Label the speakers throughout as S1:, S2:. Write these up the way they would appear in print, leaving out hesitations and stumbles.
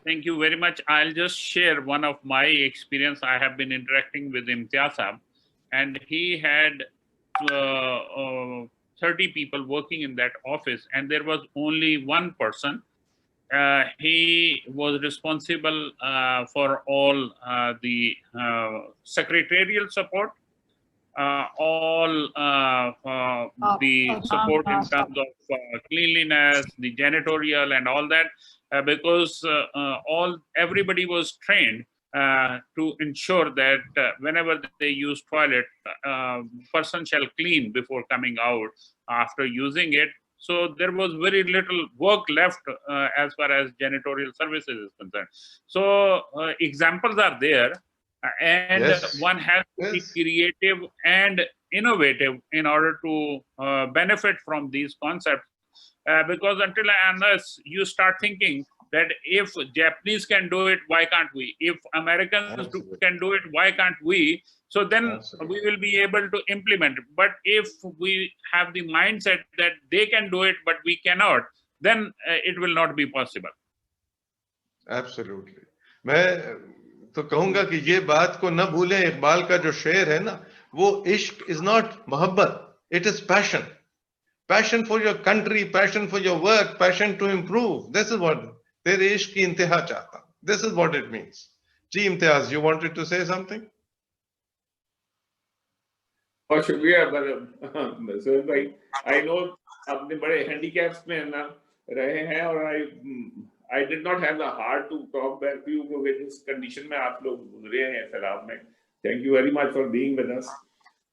S1: Thank you very much. I'll just share one of my experience. I have been interacting with Imtiaz sahab, and he had 30 people working in that office, and there was only one person. He was responsible for all the secretarial support, all the support in terms of cleanliness, the janitorial, and all that, because everybody was trained to ensure that whenever they use toilet, person shall clean before coming out after using it. So there was very little work left as far as janitorial services is concerned. So examples are there, and
S2: Yes.
S1: one has to be creative and innovative in order to benefit from these concepts. Because until and unless you start thinking that if Japanese can do it, why can't we? If Americans can do it, why can't we? So then we will be able to implement it. But if we have the mindset that they can do it, but we cannot, then it will not be possible.
S2: Absolutely. मैं तो कहूंगा कि ये बात को न भूलें. इकबाल का जो शेर है ना, वो इश्क is not मोहब्बत, it is passion. Passion for your country, passion for your work, passion to improve. This is what तेरे इश्क की इंतहा चाहता. This is what it means. Ji Imtiaz, you wanted to say something?
S3: बहुत शुक्रिया सोहेल भाई. I know आपने बड़े handicaps में ना रहे हैं, और I did not have the heart to talk back to you with this condition में आप लोग गुजरे हैं सैलाब में. Thank you very much for being with us.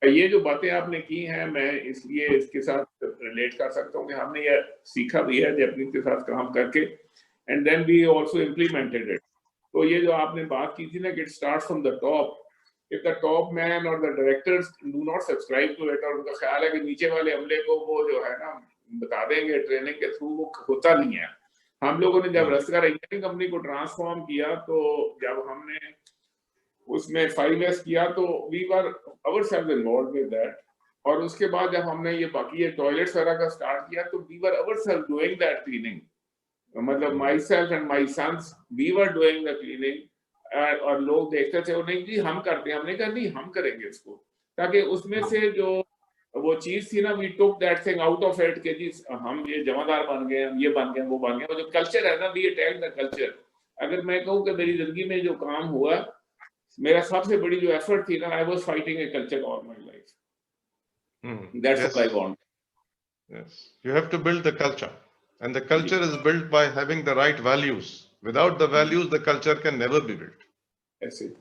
S3: ये जो बातें आपने की हैं, मैं इसलिए इसके साथ रिलेट कर सकता हूँ कि हमने ये सीखा भी है जापानीज के साथ काम करके, and then we also implemented it. तो ये जो आपने बात की थी ना कि it starts from the top. If the top man or the directors do not subscribe to it, और उनका ख्याल है कि नीचे वाले अमले को वो जो है ना बता देंगे ट्रेनिंग के थ्रू, वो होता नहीं है. हम लोगों ने जब रस्टगार इंजीनियरिंग कंपनी को ट्रांसफॉर्म किया, तो जब हमने उसमें 5S किया, तो we were ourselves involved with that. और उसके बाद जब हमने ये बाकी ये टॉयलेट्स वगैरह का स्टार्ट किया, तो we were ourselves doing that cleaning. मतलब myself and my sons, we were doing the cleaning. और लोग देखते थे, नहीं जी हम करते हैं. हमने कहा नहीं, हम करेंगे इसको, ताकि उसमें से जो वो चीज थी ना, we took that thing out of it कि जी हम ये जमादार बन गए, हम ये बन गए, वो बन गए. वो जो कल्चर है ना, we attack the culture. अगर मैं कहूँ कि मेरी जिंदगी में जो काम हुआ, मेरा सबसे बड़ी जो एफर्ट थी ना, I was fighting a culture all my life. That's what I want.
S2: Yes, you have to build the culture, and the culture is built by having the right values. Without the values, the culture can never be built.
S3: That's it.